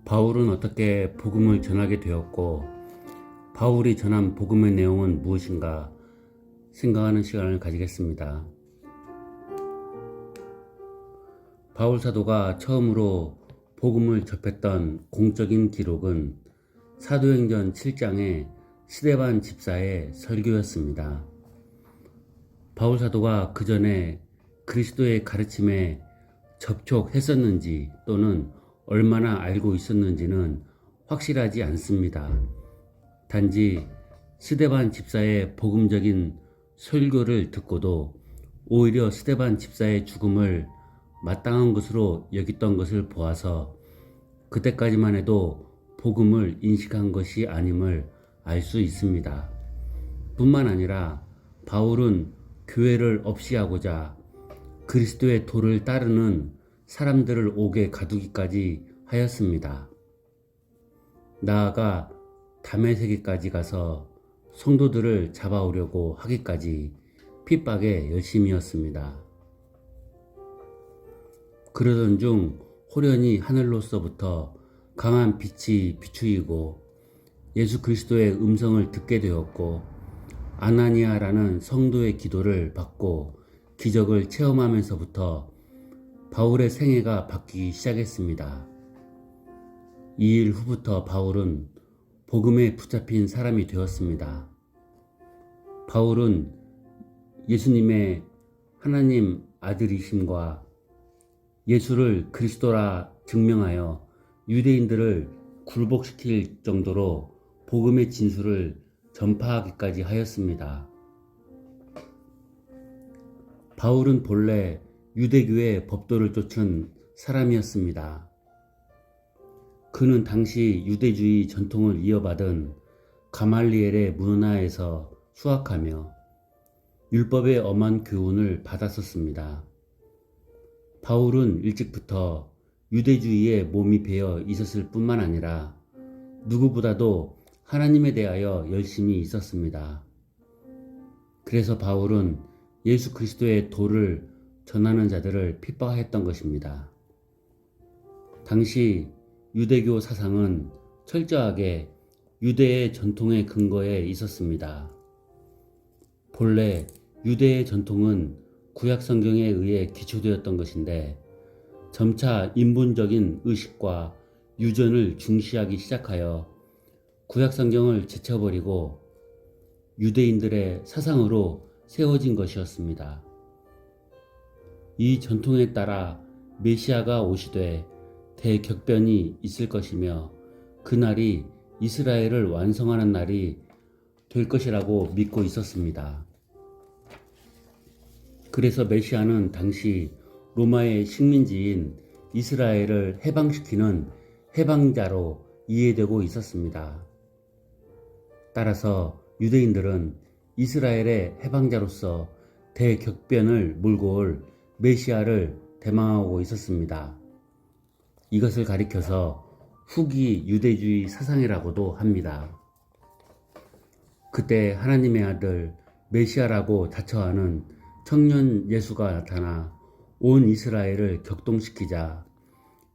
바울은 어떻게 복음을 전하게 되었고, 바울이 전한 복음의 내용은 무엇인가 생각하는 시간을 가지겠습니다. 바울 사도가 처음으로 복음을 접했던 공적인 기록은 사도행전 7장의 스데반 집사의 설교였습니다. 바울 사도가 그 전에 그리스도의 가르침에 접촉했었는지 또는 얼마나 알고 있었는지는 확실하지 않습니다. 단지 스데반 집사의 복음적인 설교를 듣고도 오히려 스데반 집사의 죽음을 마땅한 것으로 여겼던 것을 보아서 그때까지만 해도 복음을 인식한 것이 아님을 알 수 있습니다. 뿐만 아니라 바울은 교회를 없이 하고자 그리스도의 도를 따르는 사람들을 옥에 가두기까지 하였습니다. 나아가 다메섹에까지 가서 성도들을 잡아오려고 하기까지 핍박에 열심이었습니다. 그러던 중 호련히 하늘로서부터 강한 빛이 비추이고 예수 그리스도의 음성을 듣게 되었고 아나니아라는 성도의 기도를 받고 기적을 체험하면서부터 바울의 생애가 바뀌기 시작했습니다. 이 일 후부터 바울은 복음에 붙잡힌 사람이 되었습니다. 바울은 예수님의 하나님 아들이심과 예수를 그리스도라 증명하여 유대인들을 굴복시킬 정도로 복음의 진술을 전파하기까지 하였습니다. 바울은 본래 유대교의 법도를 쫓은 사람이었습니다. 그는 당시 유대주의 전통을 이어받은 가말리엘의 문화에서 수학하며 율법의 엄한 교훈을 받았었습니다. 바울은 일찍부터 유대주의에 몸이 배어 있었을 뿐만 아니라 누구보다도 하나님에 대하여 열심히 있었습니다. 그래서 바울은 예수 그리스도의 도를 전하는 자들을 핍박했던 것입니다. 당시 유대교 사상은 철저하게 유대의 전통의 근거에 있었습니다. 본래 유대의 전통은 구약 성경에 의해 기초되었던 것인데 점차 인본적인 의식과 유전을 중시하기 시작하여 구약 성경을 제쳐버리고 유대인들의 사상으로 세워진 것이었습니다. 이 전통에 따라 메시아가 오시되 대격변이 있을 것이며 그날이 이스라엘을 완성하는 날이 될 것이라고 믿고 있었습니다. 그래서 메시아는 당시 로마의 식민지인 이스라엘을 해방시키는 해방자로 이해되고 있었습니다. 따라서 유대인들은 이스라엘의 해방자로서 대격변을 몰고 올 메시아를 대망하고 있었습니다. 이것을 가리켜서 후기 유대주의 사상이라고도 합니다. 그때 하나님의 아들 메시아라고 자처하는 청년 예수가 나타나 온 이스라엘을 격동시키자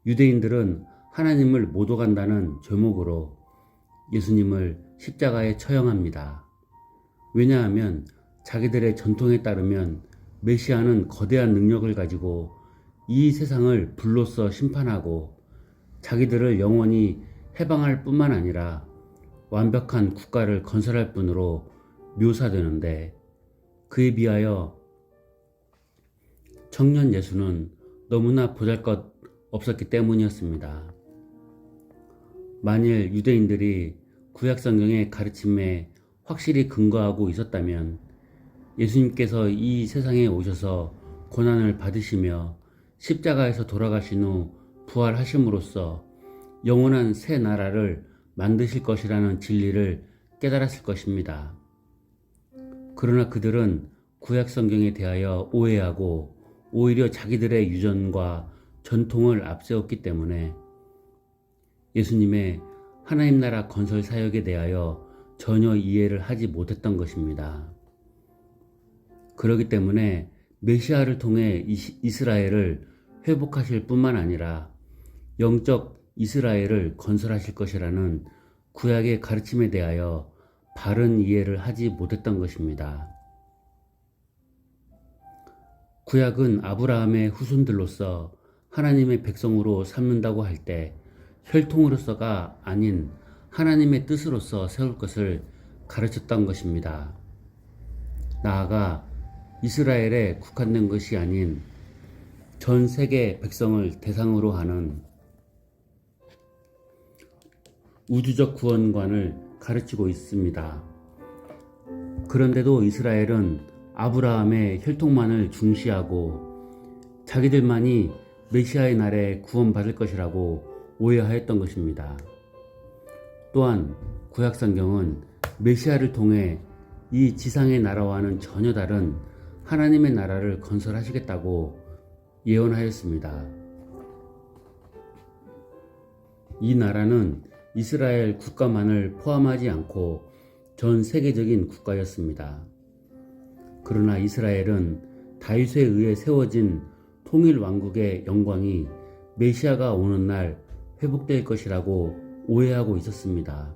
유대인들은 하나님을 못 오간다는 죄목으로 예수님을 십자가에 처형합니다. 왜냐하면 자기들의 전통에 따르면 메시아는 거대한 능력을 가지고 이 세상을 불로써 심판하고 자기들을 영원히 해방할 뿐만 아니라 완벽한 국가를 건설할 분으로 묘사되는데 그에 비하여 청년 예수는 너무나 보잘것 없었기 때문이었습니다. 만일 유대인들이 구약성경의 가르침에 확실히 근거하고 있었다면 예수님께서 이 세상에 오셔서 고난을 받으시며 십자가에서 돌아가신 후 부활하심으로써 영원한 새 나라를 만드실 것이라는 진리를 깨달았을 것입니다. 그러나 그들은 구약성경에 대하여 오해하고 오히려 자기들의 유전과 전통을 앞세웠기 때문에 예수님의 하나님 나라 건설 사역에 대하여 전혀 이해를 하지 못했던 것입니다. 그렇기 때문에 메시아를 통해 이스라엘을 회복하실 뿐만 아니라 영적 이스라엘을 건설하실 것이라는 구약의 가르침에 대하여 바른 이해를 하지 못했던 것입니다. 구약은 아브라함의 후손들로서 하나님의 백성으로 삼는다고 할 때 혈통으로서가 아닌 하나님의 뜻으로서 세울 것을 가르쳤던 것입니다. 나아가 이스라엘에 국한된 것이 아닌 전 세계 백성을 대상으로 하는 우주적 구원관을 가르치고 있습니다. 그런데도 이스라엘은 아브라함의 혈통만을 중시하고 자기들만이 메시아의 날에 구원받을 것이라고 오해하였던 것입니다. 또한 구약성경은 메시아를 통해 이 지상의 나라와는 전혀 다른 하나님의 나라를 건설하시겠다고 예언하였습니다. 이 나라는 이스라엘 국가만을 포함하지 않고 전 세계적인 국가였습니다. 그러나 이스라엘은 다윗에 의해 세워진 통일 왕국의 영광이 메시아가 오는 날 회복될 것이라고 오해하고 있었습니다.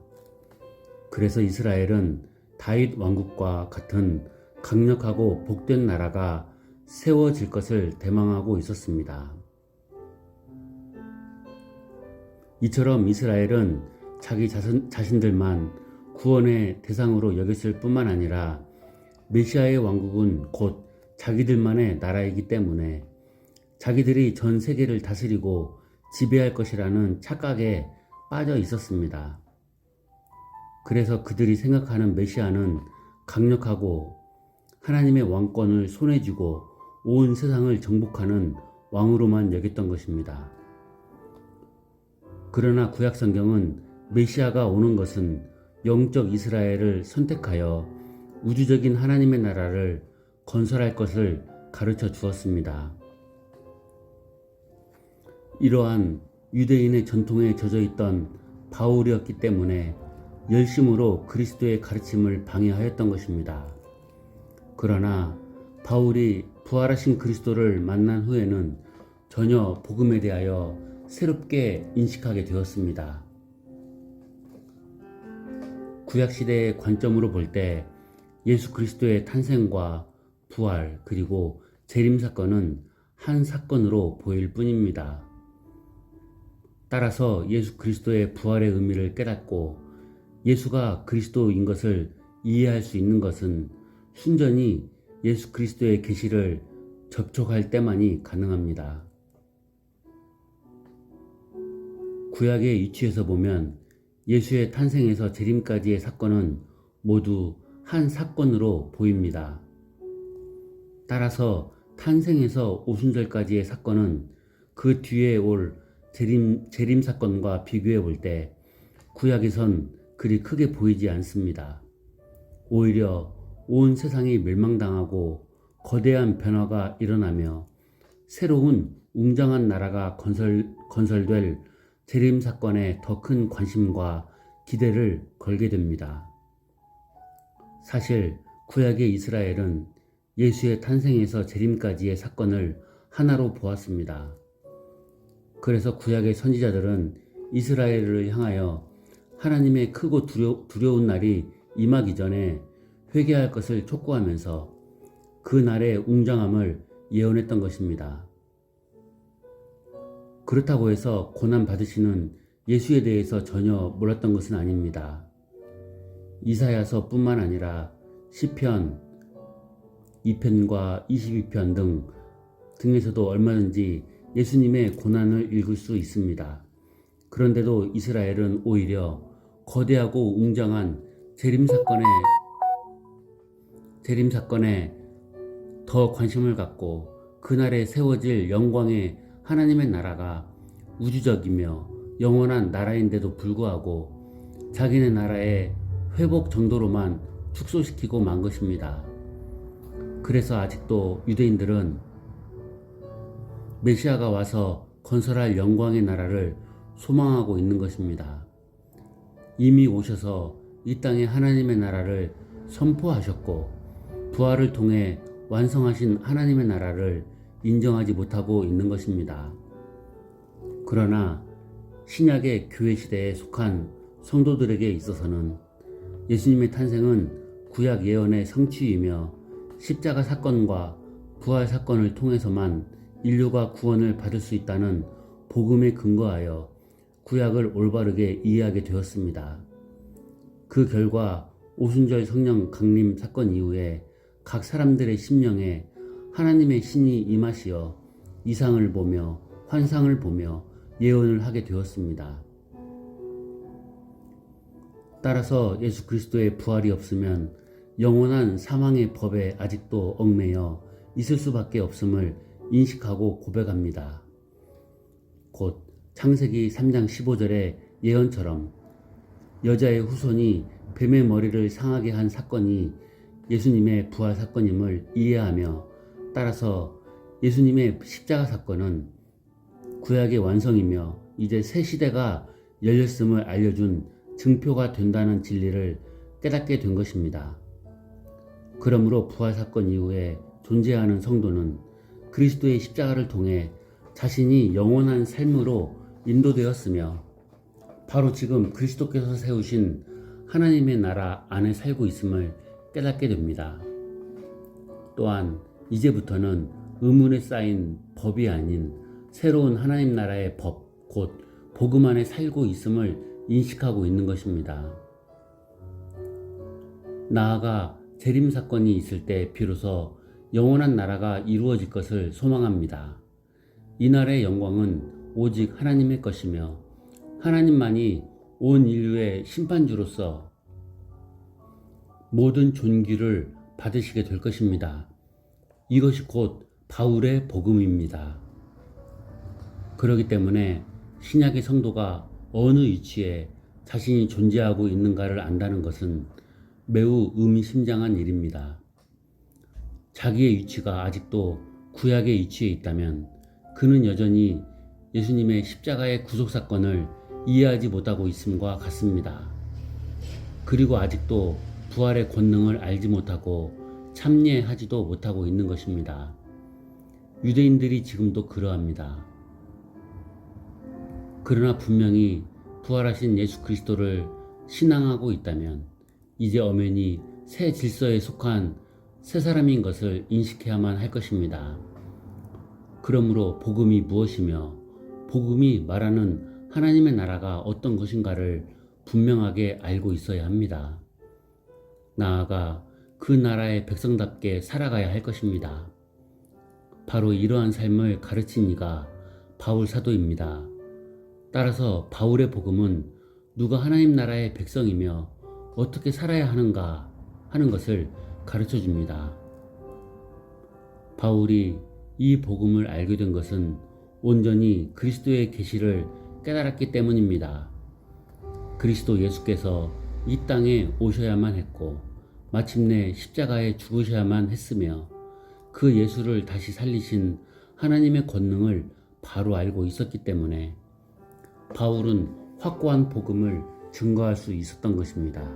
그래서 이스라엘은 다윗 왕국과 같은 강력하고 복된 나라가 세워질 것을 대망하고 있었습니다. 이처럼 이스라엘은 자기 자신들만 구원의 대상으로 여겼을 뿐만 아니라 메시아의 왕국은 곧 자기들만의 나라이기 때문에 자기들이 전 세계를 다스리고 지배할 것이라는 착각에 빠져 있었습니다. 그래서 그들이 생각하는 메시아는 강력하고 하나님의 왕권을 손에 쥐고 온 세상을 정복하는 왕으로만 여겼던 것입니다. 그러나 구약성경은 메시아가 오는 것은 영적 이스라엘을 선택하여 우주적인 하나님의 나라를 건설할 것을 가르쳐 주었습니다. 이러한 유대인의 전통에 젖어 있던 바울이었기 때문에 열심으로 그리스도의 가르침을 방해하였던 것입니다. 그러나 바울이 부활하신 그리스도를 만난 후에는 전혀 복음에 대하여 새롭게 인식하게 되었습니다. 구약시대의 관점으로 볼 때 예수 그리스도의 탄생과 부활 그리고 재림 사건은 한 사건으로 보일 뿐입니다. 따라서 예수 그리스도의 부활의 의미를 깨닫고 예수가 그리스도인 것을 이해할 수 있는 것은 순전히 예수 그리스도의 계시를 접촉할 때만이 가능합니다. 구약의 이치에서 보면 예수의 탄생에서 재림까지의 사건은 모두 한 사건으로 보입니다. 따라서 탄생에서 오순절까지의 사건은 그 뒤에 올 재림 사건과 비교해 볼 때 구약에선 그리 크게 보이지 않습니다. 오히려 온 세상이 멸망당하고 거대한 변화가 일어나며 새로운 웅장한 나라가 건설될 재림 사건에 더 큰 관심과 기대를 걸게 됩니다. 사실 구약의 이스라엘은 예수의 탄생에서 재림까지의 사건을 하나로 보았습니다. 그래서 구약의 선지자들은 이스라엘을 향하여 하나님의 크고 두려운 날이 임하기 전에 회개할 것을 촉구하면서 그 날의 웅장함을 예언했던 것입니다. 그렇다고 해서 고난 받으시는 예수에 대해서 전혀 몰랐던 것은 아닙니다. 이사야서 뿐만 아니라 시편 2편과 22편 등에서도 얼마든지 예수님의 고난을 읽을 수 있습니다. 그런데도 이스라엘은 오히려 거대하고 웅장한 재림 사건에 더 관심을 갖고 그날에 세워질 영광의 하나님의 나라가 우주적이며 영원한 나라인데도 불구하고 자기네 나라의 회복 정도로만 축소시키고 만 것입니다. 그래서 아직도 유대인들은 메시아가 와서 건설할 영광의 나라를 소망하고 있는 것입니다. 이미 오셔서 이 땅에 하나님의 나라를 선포하셨고 부활을 통해 완성하신 하나님의 나라를 인정하지 못하고 있는 것입니다. 그러나 신약의 교회 시대에 속한 성도들에게 있어서는 예수님의 탄생은 구약 예언의 성취이며 십자가 사건과 부활 사건을 통해서만 인류가 구원을 받을 수 있다는 복음에 근거하여 구약을 올바르게 이해하게 되었습니다. 그 결과 오순절 성령 강림 사건 이후에 각 사람들의 심령에 하나님의 신이 임하시어 이상을 보며 환상을 보며 예언을 하게 되었습니다. 따라서 예수 그리스도의 부활이 없으면 영원한 사망의 법에 아직도 얽매여 있을 수밖에 없음을 인식하고 고백합니다. 곧 창세기 3장 15절의 예언처럼 여자의 후손이 뱀의 머리를 상하게 한 사건이 예수님의 부활 사건임을 이해하며 따라서 예수님의 십자가 사건은 구약의 완성이며 이제 새 시대가 열렸음을 알려준 증표가 된다는 진리를 깨닫게 된 것입니다. 그러므로 부활 사건 이후에 존재하는 성도는 그리스도의 십자가를 통해 자신이 영원한 삶으로 인도되었으며 바로 지금 그리스도께서 세우신 하나님의 나라 안에 살고 있음을 깨닫게 됩니다. 또한 이제부터는 의문에 쌓인 법이 아닌 새로운 하나님 나라의 법, 곧 복음 안에 살고 있음을 인식하고 있는 것입니다. 나아가 재림 사건이 있을 때 비로소 영원한 나라가 이루어질 것을 소망합니다. 이 날의 영광은 오직 하나님의 것이며 하나님만이 온 인류의 심판주로서 모든 존귀를 받으시게 될 것입니다. 이것이 곧 바울의 복음입니다. 그렇기 때문에 신약의 성도가 어느 위치에 자신이 존재하고 있는가를 안다는 것은 매우 의미심장한 일입니다. 자기의 위치가 아직도 구약의 위치에 있다면 그는 여전히 예수님의 십자가의 구속사건을 이해하지 못하고 있음과 같습니다. 그리고 아직도 부활의 권능을 알지 못하고 참여하지도 못하고 있는 것입니다. 유대인들이 지금도 그러합니다. 그러나 분명히 부활하신 예수 그리스도를 신앙하고 있다면 이제 엄연히 새 질서에 속한 새 사람인 것을 인식해야만 할 것입니다. 그러므로 복음이 무엇이며 복음이 말하는 하나님의 나라가 어떤 것인가를 분명하게 알고 있어야 합니다. 나아가 그 나라의 백성답게 살아가야 할 것입니다. 바로 이러한 삶을 가르친 이가 바울 사도입니다. 따라서 바울의 복음은 누가 하나님 나라의 백성이며 어떻게 살아야 하는가 하는 것을 가르쳐 줍니다. 바울이 이 복음을 알게 된 것은 온전히 그리스도의 계시를 깨달았기 때문입니다. 그리스도 예수께서 이 땅에 오셔야만 했고 마침내 십자가에 죽으셔야만 했으며 그 예수를 다시 살리신 하나님의 권능을 바로 알고 있었기 때문에 바울은 확고한 복음을 증거할 수 있었던 것입니다.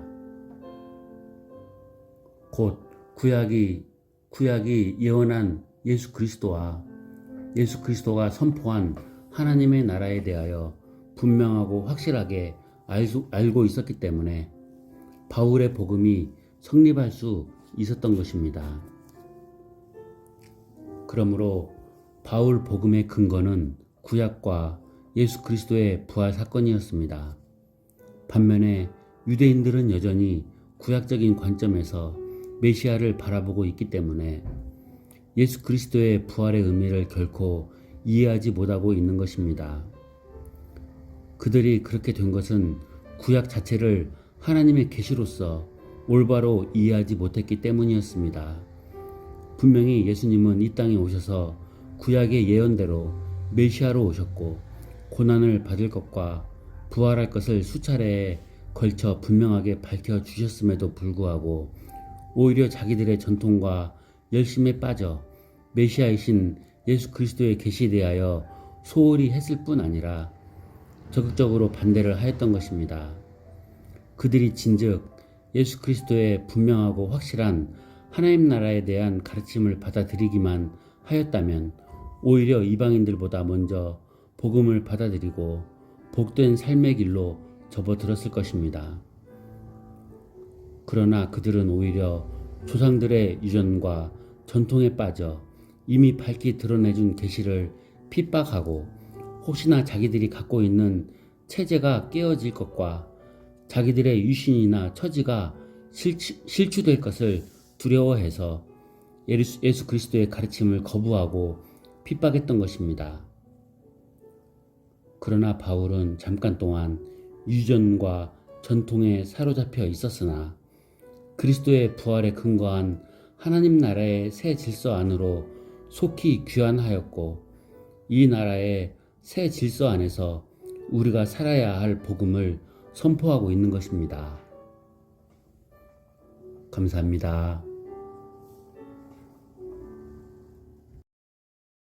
곧 구약이 예언한 예수 그리스도와 예수 그리스도가 선포한 하나님의 나라에 대하여 분명하고 확실하게 알고 있었기 때문에 바울의 복음이 성립할 수 있었던 것입니다. 그러므로 바울 복음의 근거는 구약과 예수 그리스도의 부활 사건이었습니다. 반면에 유대인들은 여전히 구약적인 관점에서 메시아를 바라보고 있기 때문에 예수 그리스도의 부활의 의미를 결코 이해하지 못하고 있는 것입니다. 그들이 그렇게 된 것은 구약 자체를 하나님의 계시로서 올바로 이해하지 못했기 때문이었습니다. 분명히 예수님은 이 땅에 오셔서 구약의 예언대로 메시아로 오셨고 고난을 받을 것과 부활할 것을 수차례에 걸쳐 분명하게 밝혀주셨음에도 불구하고 오히려 자기들의 전통과 열심에 빠져 메시아이신 예수 그리스도의 계시에 대하여 소홀히 했을 뿐 아니라 적극적으로 반대를 하였던 것입니다. 그들이 진즉 예수 그리스도의 분명하고 확실한 하나님 나라에 대한 가르침을 받아들이기만 하였다면 오히려 이방인들보다 먼저 복음을 받아들이고 복된 삶의 길로 접어들었을 것입니다. 그러나 그들은 오히려 조상들의 유전과 전통에 빠져 이미 밝히 드러내준 계시를 핍박하고 혹시나 자기들이 갖고 있는 체제가 깨어질 것과 자기들의 유신이나 처지가 실추될 것을 두려워해서 예수 그리스도의 가르침을 거부하고 핍박했던 것입니다. 그러나 바울은 잠깐 동안 유전과 전통에 사로잡혀 있었으나 그리스도의 부활에 근거한 하나님 나라의 새 질서 안으로 속히 귀환하였고 이 나라의 새 질서 안에서 우리가 살아야 할 복음을 선포하고 있는 것입니다. 감사합니다.